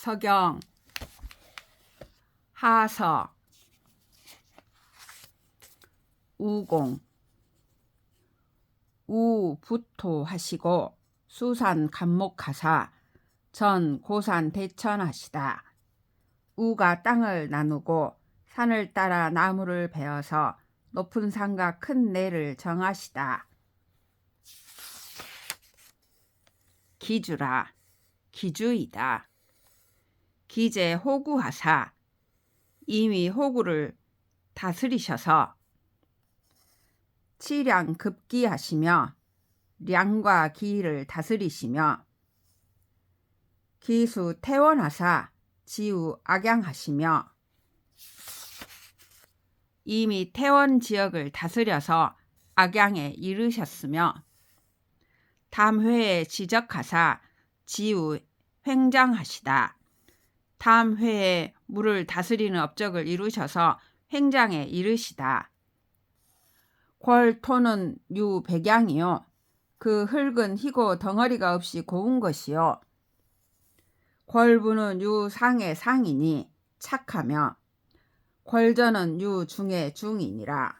서경, 하서, 우공, 우부토하시고 수산 간목하사 전 고산 대천하시다. 우가 땅을 나누고 산을 따라 나무를 베어서 높은 산과 큰 내를 정하시다. 기주라, 기주이다. 기제 호구하사 이미 호구를 다스리셔서 치량 급기하시며 량과 기를 다스리시며 기수 태원하사 지우 악양하시며 이미 태원 지역을 다스려서 악양에 이르셨으며 담회에 지적하사 지우 횡장하시다. 담회에 물을 다스리는 업적을 이루셔서 횡장에 이르시다. 궐토는 유 백양이요 그 흙은 희고 덩어리가 없이 고운 것이요 궐부는 유 상의 상이니 착하며 궐전은 유 중의 중이니라.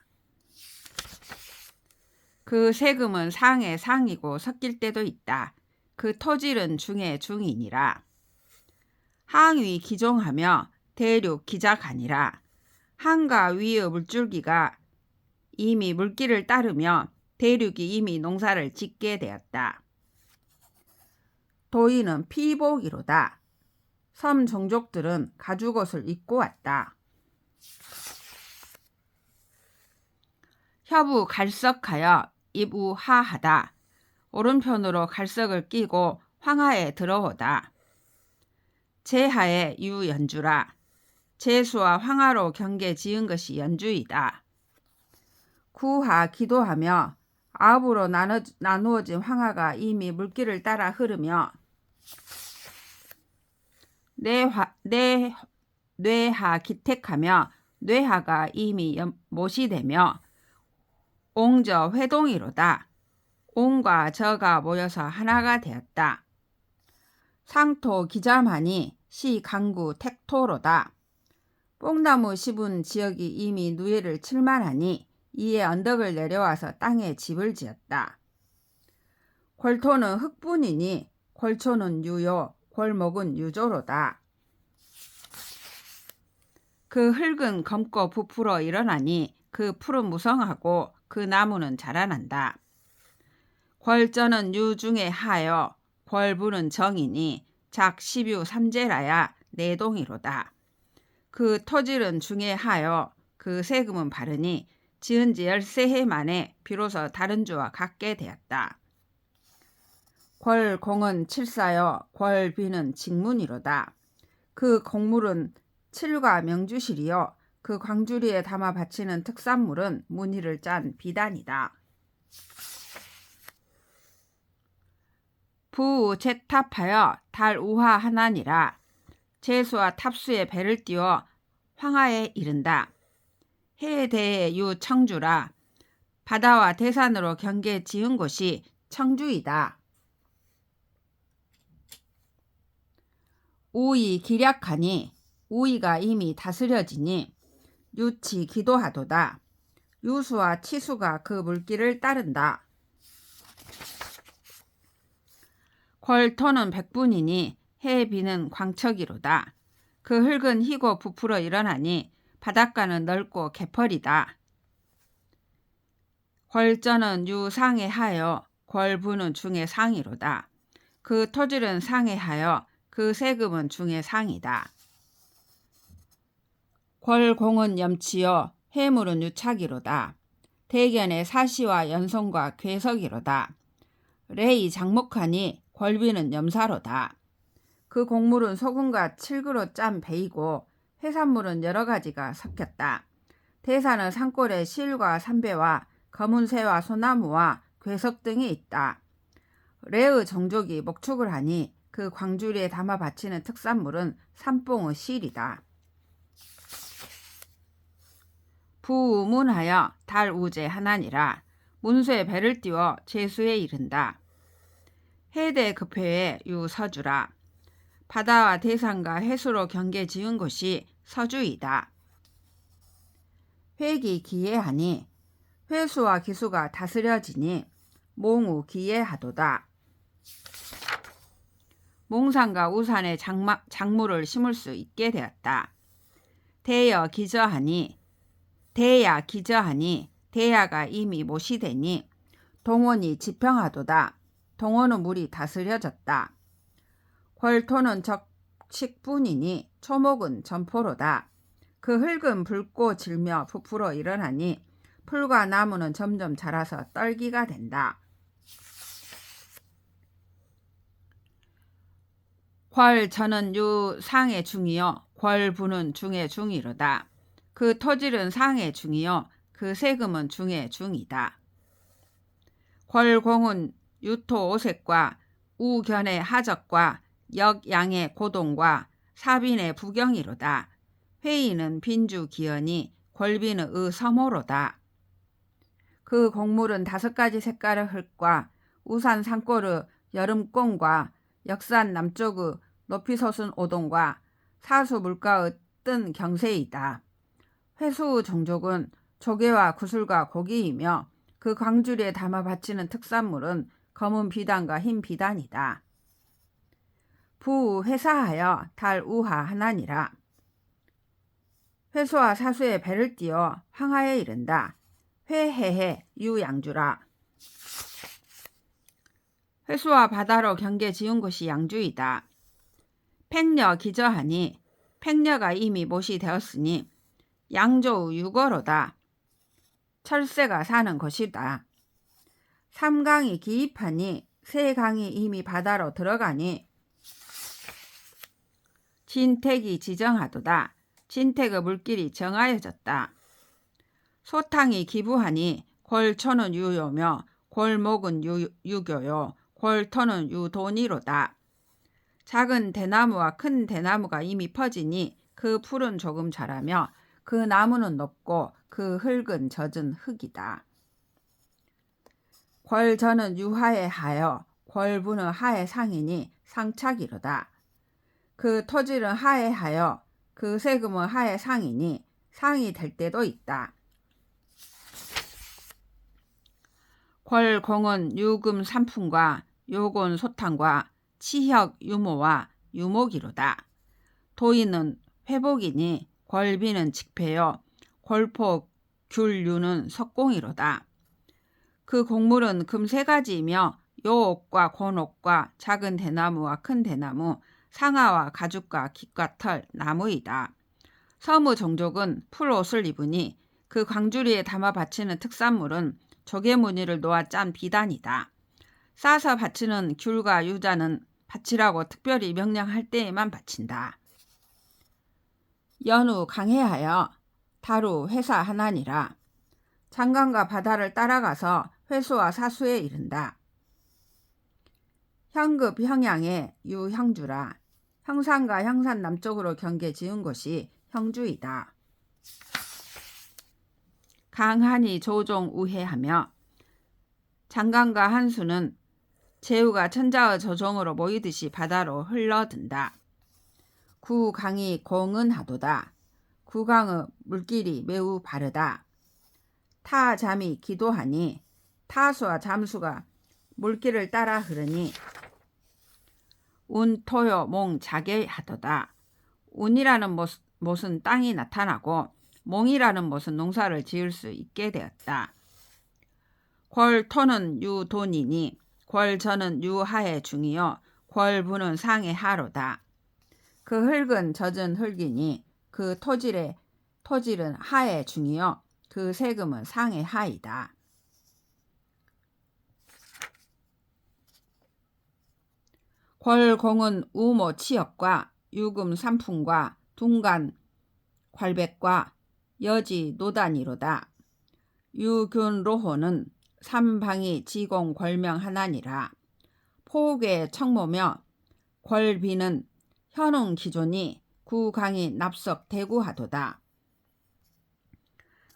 그 세금은 상의 상이고 섞일 때도 있다. 그 토질은 중의 중이니라. 항위 기종하며 대륙 기작하니라. 항과 위의 물줄기가 이미 물길을 따르며 대륙이 이미 농사를 짓게 되었다. 도인은 피복이로다. 섬 종족들은 가죽옷을 입고 왔다. 협우 갈석하여 입우하하다. 오른편으로 갈석을 끼고 황하에 들어오다. 제하에 유연주라. 제수와 황하로 경계 지은 것이 연주이다. 구하 기도하며 아홉으로 나누어진 황하가 이미 물길을 따라 흐르며 뇌하 기택하며 뇌하가 이미 못이 되며 옹저 회동이로다. 옹과 저가 모여서 하나가 되었다. 상토 기잠하니 시 강구 택토로다. 뽕나무 씹은 지역이 이미 누에를 칠만하니 이에 언덕을 내려와서 땅에 집을 지었다. 궐토는 흙뿐이니 궐초는 유요 궐목은 유조로다. 그 흙은 검고 부풀어 일어나니 그 풀은 무성하고 그 나무는 자라난다. 궐전은 유중에 하여 궐부는 정이니 작 10유 3제라야 내동이로다. 그 토질은 중에 하여 그 세금은 바르니 지은 지 13해 만에 비로소 다른 주와 같게 되었다. 궐공은 칠사여 궐비는 직문이로다. 그 곡물은 칠과 명주실이요 그 광주리에 담아 바치는 특산물은 무늬를 짠 비단이다. 부제탑하여 달우하 하나니라. 제수와 탑수의 배를 띄워 황하에 이른다. 해에 대해 유청주라. 바다와 대산으로 경계 지은 곳이 청주이다. 우이 기략하니 우이가 이미 다스려지니 유치 기도하도다. 유수와 치수가 그 물길을 따른다. 궐토는 백분이니 해에 비는 광척이로다. 그 흙은 희고 부풀어 일어나니 바닷가는 넓고 개펄이다. 궐전은 유상에 하여 궐부는 중의 상이로다. 그 토질은 상에 하여 그 세금은 중의 상이다. 궐공은 염치요 해물은 유착이로다. 대견의 사시와 연송과 괴석이로다. 레이 장목하니 궐비는 염사로다. 그 곡물은 소금과 칠그로 짠 배이고 해산물은 여러 가지가 섞였다. 대산은 산골에 실과 삼배와 검은새와 소나무와 괴석 등이 있다. 레의 종족이 목축을 하니 그 광주리에 담아 바치는 특산물은 삼뽕의 실이다. 부문하여 달우제 하나니라. 문수에 배를 띄워 제수에 이른다. 해대 급회에 유서주라. 바다와 대산과 해수로 경계 지은 곳이 서주이다. 회기 기예하니 회수와 기수가 다스려지니 몽우 기예하도다. 몽산과 우산에 작물을 심을 수 있게 되었다. 대야 기저하니 대야가 이미 못이 되니 동원이 지평하도다. 동원의 물이 다스려졌다. 궐토는 적식뿐이니 초목은 점포로다. 그 흙은 붉고 질며 부풀어 일어나니 풀과 나무는 점점 자라서 떨기가 된다. 궐저는 유상의 중이요 궐부는 중의 중이로다. 그 토질은 상의 중이요 그 세금은 중의 중이다. 궐공은 유토 오색과 우견의 하적과 역양의 고동과 사빈의 부경이로다. 회의는 빈주 기연이 궐비는 의서모로다. 그 곡물은 5가지 색깔의 흙과 우산 산골의 여름꽁과 역산 남쪽의 높이 솟은 오동과 사수 물가의 뜬 경세이다. 회수의 종족은 조개와 구슬과 고기이며 그 광주리에 담아 바치는 특산물은 검은 비단과 흰 비단이다. 부 회사하여 달 우하 하나니라. 회수와 사수의 배를 띄어 황하에 이른다. 회해해 유양주라. 회수와 바다로 경계 지은 곳이 양주이다. 팽려 기저하니 팽려가 이미 못이 되었으니 양조의 유거로다. 철새가 사는 곳이다. 삼강이 기입하니 세 강이 이미 바다로 들어가니 진택이 지정하도다. 진택의 물길이 정하여졌다. 소탕이 기부하니 궐초는 유요며 궐목은 유교요 궐토는 유돈이로다. 작은 대나무와 큰 대나무가 이미 퍼지니 그 풀은 조금 자라며 그 나무는 높고 그 흙은 젖은 흙이다. 궐저는 유하의 하여 궐부는 하의 상이니 상착이로다. 그 토질은 하의 하여 그 세금은 하의 상이니 상이 될 때도 있다. 궐공은 유금 삼풍과 요곤 소탕과 치혁 유모와 유목이로다. 도인은 회복이니 궐비는 직패요 궐포 귤유는 석공이로다. 그 곡물은 금 3가지이며 요옥과 권옥과 작은 대나무와 큰 대나무, 상아와 가죽과 깃과 털, 나무이다. 서무 종족은 풀옷을 입으니 그 광주리에 담아 바치는 특산물은 조개무늬를 놓아 짠 비단이다. 싸서 바치는 귤과 유자는 바치라고 특별히 명령할 때에만 바친다. 연우 강해하여 다루 회사 하나니라. 장강과 바다를 따라가서 회수와 사수에 이른다. 형급 형양의 유형주라. 형산과 형산 남쪽으로 경계 지은 곳이 형주이다. 강한이 조종 우회하며 장강과 한수는 제우가 천자의 조종으로 모이듯이 바다로 흘러든다. 구강이 공은하도다. 구강의 물길이 매우 바르다. 타잠이 기도하니 타수와 잠수가 물길을 따라 흐르니 운토요 몽자계하도다. 운이라는 못은 땅이 나타나고 몽이라는 못은 농사를 지을 수 있게 되었다. 궐토는 유돈이니 궐저는 유하의 중이요 궐부는 상의 하로다. 그 흙은 젖은 흙이니 그 토질은 하의 중이요 그 세금은 상의 하이다. 궐공은 우모 치역과 유금 삼풍과 둥간 괄백과 여지 노단이로다. 유균로호는 삼방이 지공 궐명 하나니라. 포옥의 청모며 궐비는 현웅 기존이 구강이 납석 대구하도다.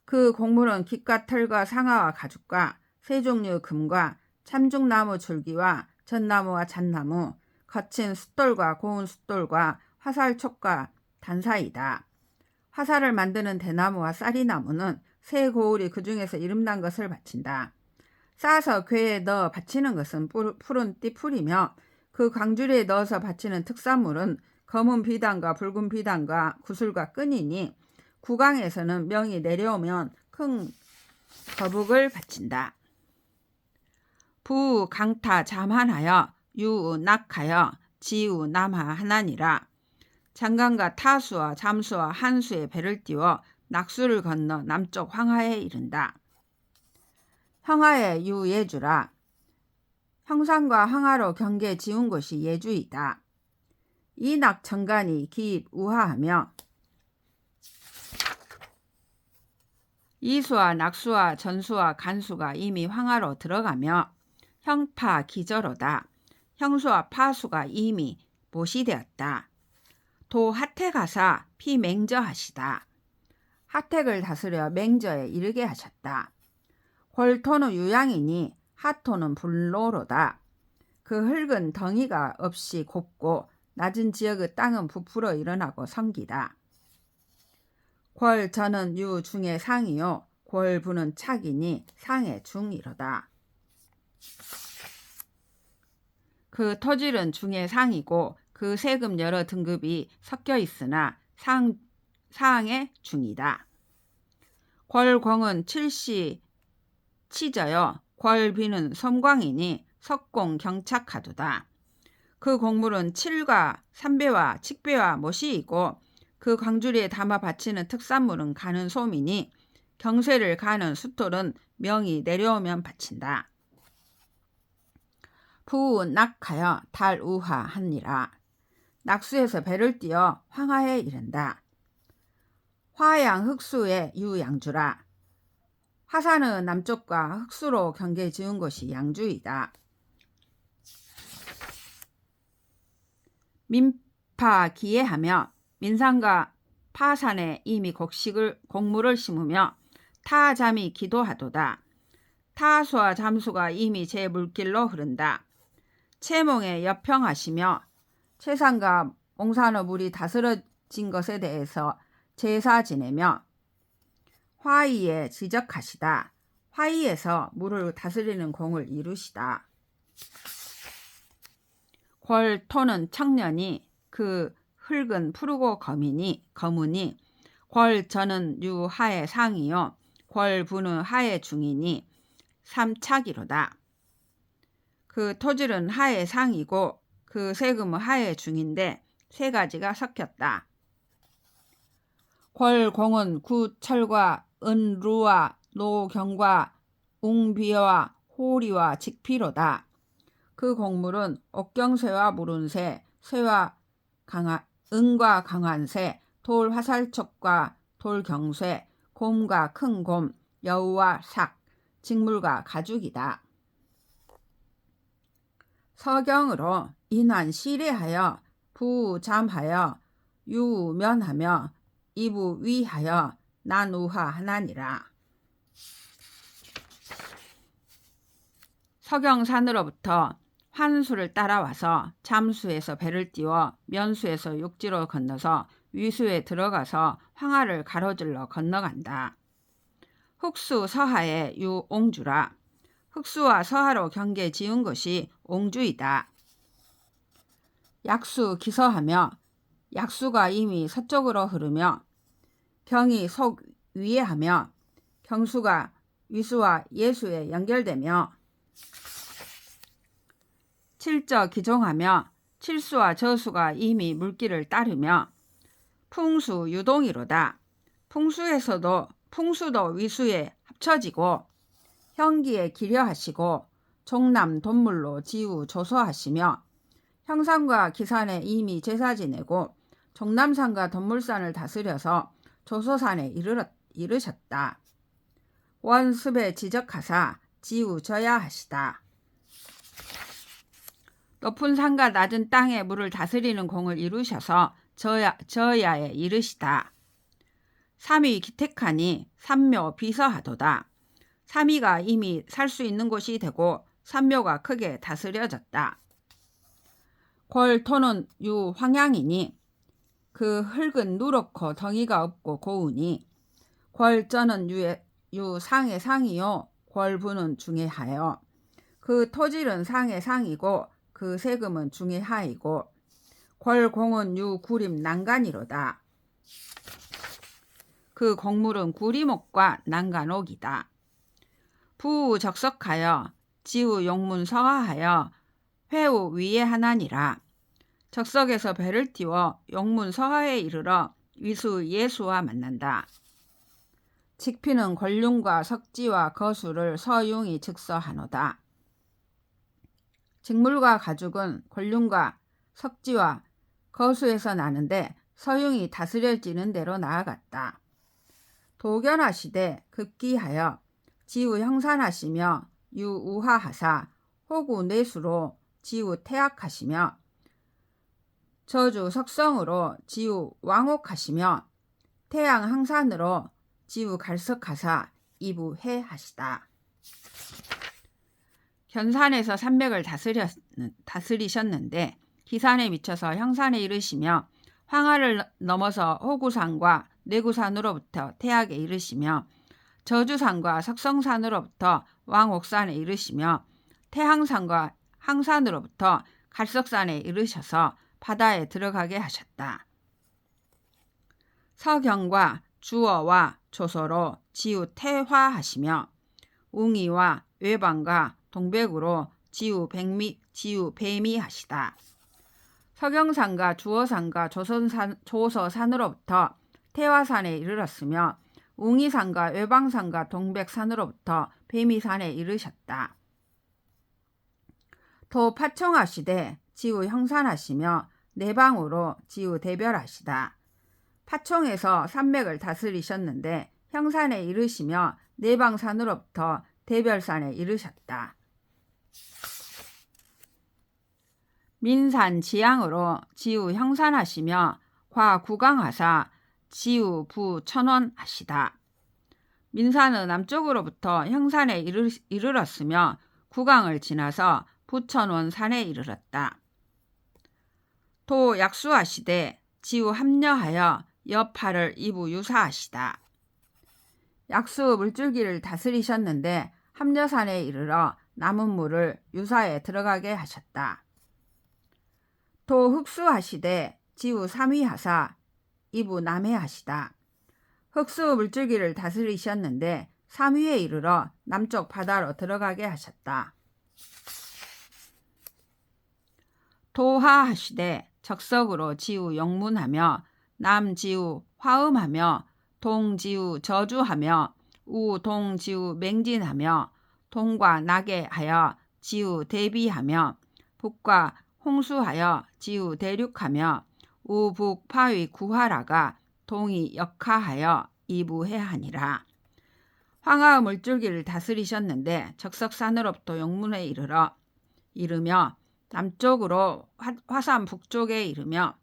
그 곡물은 깃과 털과 상아와 가죽과 세 종류의 금과 참중나무 줄기와 전나무와 잣나무 거친 숫돌과 고운 숫돌과 화살촉과 단사이다. 화살을 만드는 대나무와 쌀이나무는 새 고울이 그 중에서 이름난 것을 바친다. 싸서 궤에 넣어 바치는 것은 푸른 띠풀이며 그 광주리에 넣어서 바치는 특산물은 검은 비단과 붉은 비단과 구슬과 끈이니 구강에서는 명이 내려오면 큰 거북을 바친다. 부 강타 잠한하여 유 낙하여 지우 남하 하나니라. 장강과 타수와 잠수와 한수에 배를 띄워 낙수를 건너 남쪽 황하에 이른다. 황하에 유 예주라. 형산과 황하로 경계 지은 곳이 예주이다. 이낙 정간이 기입 우하하며 이수와 낙수와 전수와 간수가 이미 황하로 들어가며 형파 기저로다. 형수와 파수가 이미 못이 되었다. 도 하택하사 피맹저하시다. 하택을 다스려 맹저에 이르게 하셨다. 골토는 유양이니 하토는 불로로다. 그 흙은 덩이가 없이 곱고 낮은 지역의 땅은 부풀어 일어나고 성기다. 궐저는 유 중의 상이요 궐부는 착이니 상의 중이로다. 그 토질은 중의 상이고 그 세금 여러 등급이 섞여 있으나 상의 중이다. 궐공은 칠시 치저여 궐비는 섬광이니 석공 경착하도다. 그 곡물은 칠과 삼배와 칡배와 못이이고 그 광주리에 담아 바치는 특산물은 가는 솜이니 경쇠를 가는 숫돌은 명이 내려오면 바친다. 부 낙하여 달우하 하니라. 낙수에서 배를 띄어 황하에 이른다. 화양 흑수의 유양주라. 화산은 남쪽과 흑수로 경계 지은 곳이 양주이다. 민파 기예하며 민산과 파산에 이미 곡물을 심으며 타잠이 기도하도다. 타수와 잠수가 이미 제 물길로 흐른다. 채몽에 여평하시며 채산과 몽산의 물이 다스러진 것에 대해서 제사 지내며 화이에 지적하시다. 화이에서 물을 다스리는 공을 이루시다. 궐토는 청년이 그 흙은 푸르고 검으니 궐저는 유하의 상이요 궐부는 하의 중이니 삼착이로다. 그 토질은 하의 상이고 그 세금은 하의 중인데 세 가지가 섞였다. 궐공은 구철과 은루와 노경과 웅비와 호리와 직피로다. 그 곡물은 옥경쇠와 무룬쇠, 쇠와 은과 강환쇠, 돌화살촉과 돌경쇠, 곰과 큰곰, 여우와 삭, 직물과 가죽이다. 서경으로 인한 시례하여 부잠하여 유면하며 이부 위하여 난우하 하나니라. 서경산으로부터 환수를 따라와서 잠수에서 배를 띄워 면수에서 육지로 건너서 위수에 들어가서 황하를 가로질러 건너간다. 흑수 서하에 유옹주라. 흑수와 서하로 경계 지은 것이 옹주이다. 약수 기서하며 약수가 이미 서쪽으로 흐르며 경이 속 위에 하며 경수가 위수와 예수에 연결되며 칠저 기종하며 칠수와 저수가 이미 물길을 따르며 풍수 유동이로다. 풍수도 위수에 합쳐지고 형기에 기려하시고 종남 돈물로 지우 조소하시며 형산과 기산에 이미 제사 지내고 종남산과 돈물산을 다스려서 조소산에 이르셨다. 원습에 지적하사 지우 저야 하시다. 높은 산과 낮은 땅의 물을 다스리는 공을 이루셔서 저야에 이르시다. 삼위 기택하니 삼묘 비서하도다. 삼위가 이미 살 수 있는 곳이 되고 삼묘가 크게 다스려졌다. 궐토는 유황양이니 그 흙은 누렇고 덩이가 없고 고우니 궐전은 유상의 상이요 궐부는 중의 하여 그 토질은 상의 상이고 그 세금은 중의 하이고 궐공은 유구림 난간이로다. 그 곡물은 구리목과 난간옥이다. 부적석하여 지우 용문 서하하여 회우 위에 하나니라. 적석에서 배를 띄워 용문 서하에 이르러 위수 예수와 만난다. 직피는 권륜과 석지와 거수를 서융이 즉서하노다. 직물과 가죽은 권륜과 석지와 거수에서 나는데 서융이 다스려지는 대로 나아갔다. 도견하시되 급기하여 지우 형산하시며 유우하하사 호구 내수로 지우 태악하시며 저주 석성으로 지우 왕옥하시며 태양 항산으로 지우 갈석하사 이부해하시다. 견산에서 산맥을 다스리셨는데 기산에 미쳐서 형산에 이르시며 황하를 넘어서 호구산과 내구산으로부터 태악에 이르시며 저주산과 석성산으로부터 왕옥산에 이르시며 태항산과 항산으로부터 갈석산에 이르셔서 바다에 들어가게 하셨다. 서경과 주어와 조서로 지우 태화하시며 웅이와 외방과 동백으로 지우 뱀이하시다. 서경산과 주어산과 조서산으로부터 태화산에 이르렀으며 웅이산과 외방산과 동백산으로부터 뱀이산에 이르셨다. 도 파총하시되 지우 형산하시며 내방으로 지우 대별하시다. 파총에서 산맥을 다스리셨는데 형산에 이르시며 내방산으로부터 대별산에 이르셨다. 민산 지향으로 지우 형산하시며 과구강하사 지우 부천원하시다. 민산은 남쪽으로부터 형산에 이르렀으며 구강을 지나서 부천원 산에 이르렀다. 도 약수하시되 지우 합려하여 여파를 이부 유사하시다. 약수 물줄기를 다스리셨는데 합려산에 이르러 남은 물을 유사에 들어가게 하셨다. 도 흑수하시되 지우 삼위하사 이부 남해하시다. 흑수 물줄기를 다스리셨는데 삼위에 이르러 남쪽 바다로 들어가게 하셨다. 도하하시되 적석으로 지우 용문하며 남지우 화음하며 동지우 저주하며 우동지우 맹진하며 동과 나게 하여 지우 대비하며 북과 홍수하여 지우 대륙하며 우북 파위 구하라가 동이 역하하여 이부해하니라. 황하 물줄기를 다스리셨는데 적석산으로부터 용문에 이르며 남쪽으로 화산 북쪽에 이르며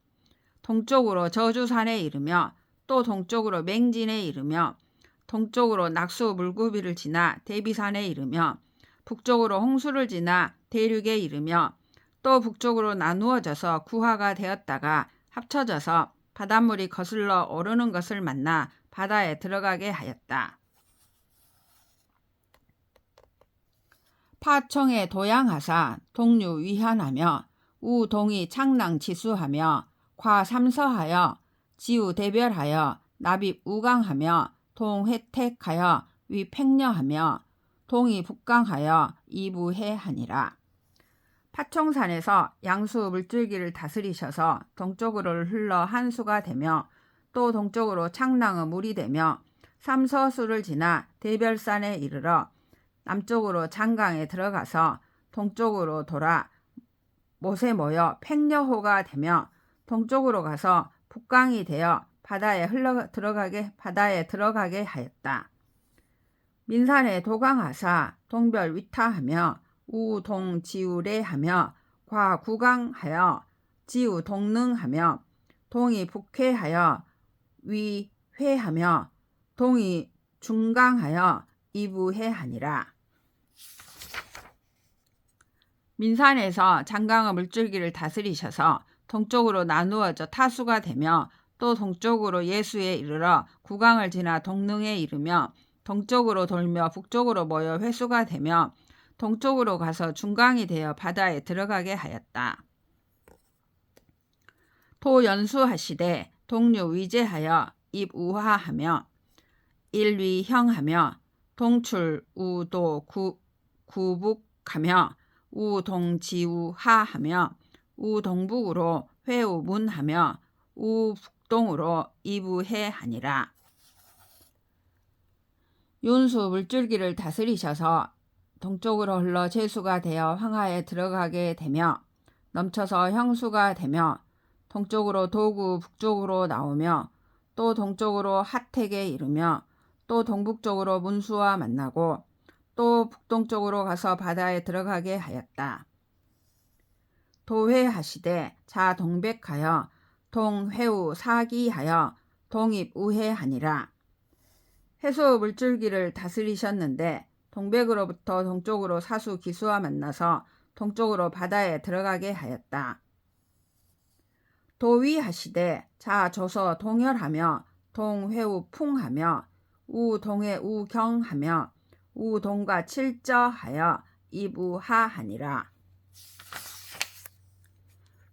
동쪽으로 저주산에 이르며 또 동쪽으로 맹진에 이르며 동쪽으로 낙수 물구비를 지나 대비산에 이르며 북쪽으로 홍수를 지나 대륙에 이르며 또 북쪽으로 나누어져서 구하가 되었다가 합쳐져서 바닷물이 거슬러 오르는 것을 만나 바다에 들어가게 하였다. 파총에 도양하사 동류 위한하며 우동이 창랑 지수하며 과삼서하여 지우 대별하여 납입 우강하며 동회택하여 위팽려하며 동이 북강하여 이부해하니라. 파총산에서 양수 물줄기를 다스리셔서 동쪽으로 흘러 한수가 되며 또 동쪽으로 창랑의 물이 되며 삼서수를 지나 대별산에 이르러 남쪽으로 장강에 들어가서 동쪽으로 돌아 못에 모여 팽려호가 되며 동쪽으로 가서 북강이 되어 바다에 들어가게 하였다. 민산에 도강하사 동별 위타하며 우동지우래하며 과구강하여 지우 동능하며 동이 북회하여 위회하며 동이 중강하여 이부해하니라. 민산에서 장강의 물줄기를 다스리셔서 동쪽으로 나누어져 타수가 되며 또 동쪽으로 예수에 이르러 구강을 지나 동릉에 이르며 동쪽으로 돌며 북쪽으로 모여 회수가 되며 동쪽으로 가서 중강이 되어 바다에 들어가게 하였다. 도 연수하시되 동류 위제하여 입우하하며 일위형하며 동출 우도 구북하며 우동지우하하며 우동북으로 회우문하며 우북동으로 이부해하니라. 윤수 물줄기를 다스리셔서 동쪽으로 흘러 제수가 되어 황하에 들어가게 되며 넘쳐서 형수가 되며 동쪽으로 도구 북쪽으로 나오며 또 동쪽으로 핫택에 이르며 또 동북쪽으로 문수와 만나고 또 북동쪽으로 가서 바다에 들어가게 하였다. 도회하시되 자 동백하여 동회우 사기하여 동입우해하니라. 해수 물줄기를 다스리셨는데 동백으로부터 동쪽으로 사수 기수와 만나서 동쪽으로 바다에 들어가게 하였다. 도위하시되 자 조서 동열하며 동회우 풍하며 우동해 우경하며 우동과 칠저하여 이부하하니라.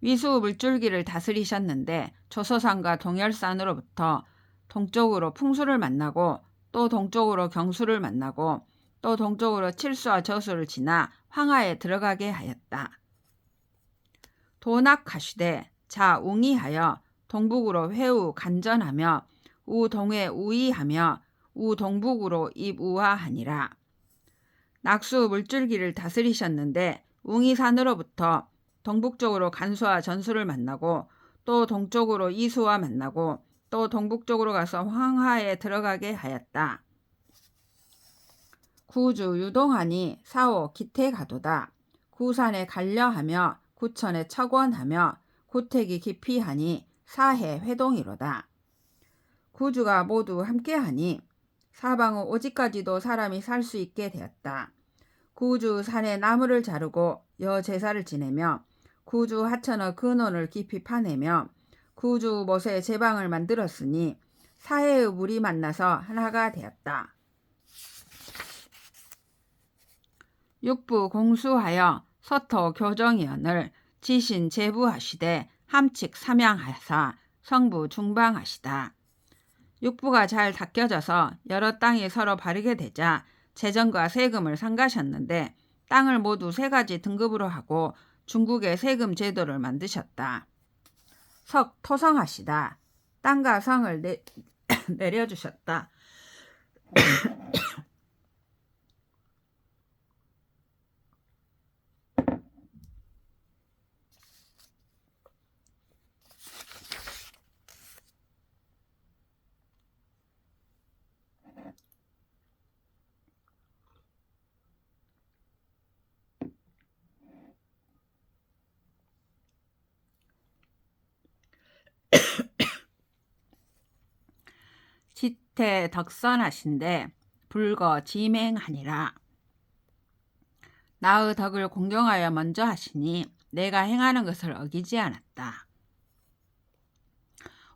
위수 물줄기를 다스리셨는데 조서산과 동열산으로부터 동쪽으로 풍수를 만나고 또 동쪽으로 경수를 만나고 또 동쪽으로 칠수와 저수를 지나 황하에 들어가게 하였다. 도낙하시되 자 웅이하여 동북으로 회우 간전하며 우동해 우이하며 우동북으로 입우하하니라. 낙수 물줄기를 다스리셨는데 웅이산으로부터 동북쪽으로 간수와 전수를 만나고 또 동쪽으로 이수와 만나고 또 동북쪽으로 가서 황하에 들어가게 하였다. 구주 유동하니 사오 기태 가도다. 구산에 갈려하며 구천에 척원하며 구택이 깊이하니 사해 회동이로다. 구주가 모두 함께하니 사방의 오지까지도 사람이 살 수 있게 되었다. 구주 산에 나무를 자르고 여제사를 지내며 구주 하천의 근원을 깊이 파내며 구주 못에 제방을 만들었으니 사해의 물이 만나서 하나가 되었다. 육부 공수하여 서토 교정위원을 지신 제부하시되 함칙 삼양하사 성부 중방하시다. 육부가 잘 닦여져서 여러 땅이 서로 바르게 되자 재정과 세금을 상가셨는데 땅을 모두 3가지 등급으로 하고 중국의 세금 제도를 만드셨다. 석 토성하시다. 땅과 성을 내려주셨다. 지태 덕선하신데 불거 지맹하니라. 나의 덕을 공경하여 먼저 하시니 내가 행하는 것을 어기지 않았다.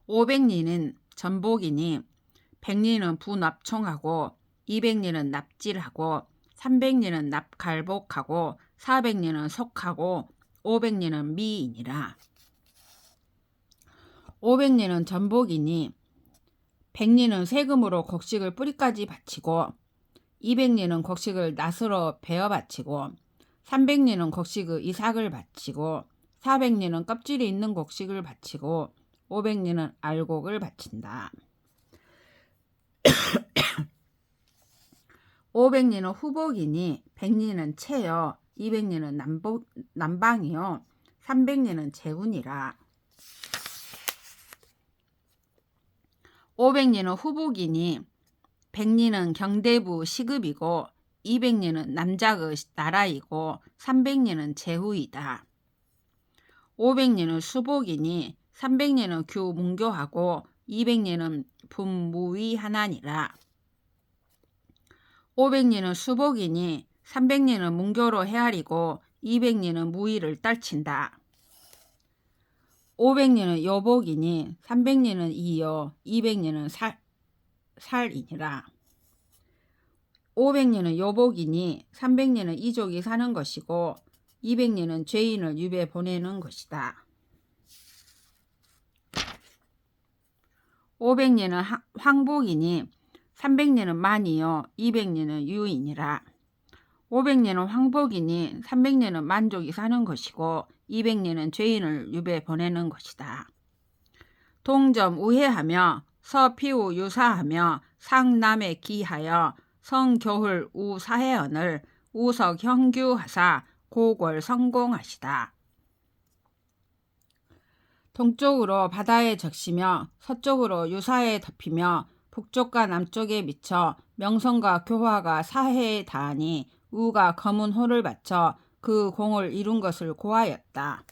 500리는 전복이니 100리는 부납총하고 200리는 납질하고 300리는 납갈복하고 400리는 속하고 500리는 미이니라. 500리는 전복이니 100리는 세금으로 곡식을 뿌리까지 바치고 200리는 곡식을 낫으로 베어 바치고 300리는 곡식의 이삭을 바치고 400리는 껍질이 있는 곡식을 바치고 500리는 알곡을 바친다. 500리는 후복이니 100리는 채여 200리는 남방이요 300리는 재운이라. 500리는 후복이니 100리는 경대부 시급이고 200리는 남작의 나라이고 300리는 제후이다. 500리는 수복이니 300리는 규 문교하고 200리는 분무위 하나니라. 500리는 수복이니 300리는 문교로 헤아리고 200리는 무의를 떨친다. 500리는 여복이니 300리는 이여 200리는 살이니라. 500리는 여복이니 300리는 이족이 사는 것이고 200리는 죄인을 유배 보내는 것이다. 500리는 황복이니 300리는 만이요 200리는 유이니라. 500리는 황복이니 300리는 만족이 사는 것이고 200리는 죄인을 유배 보내는 것이다. 동점 우회하며 서피우 유사하며 상남에 기하여 성교훌 우사해언을 우석 형규하사 고궐 성공하시다. 동쪽으로 바다에 적시며 서쪽으로 유사에 덮이며 북쪽과 남쪽에 미쳐 명성과 교화가 사해에 닿으니 우가 검은 호를 바쳐 그 공을 이룬 것을 고하였다.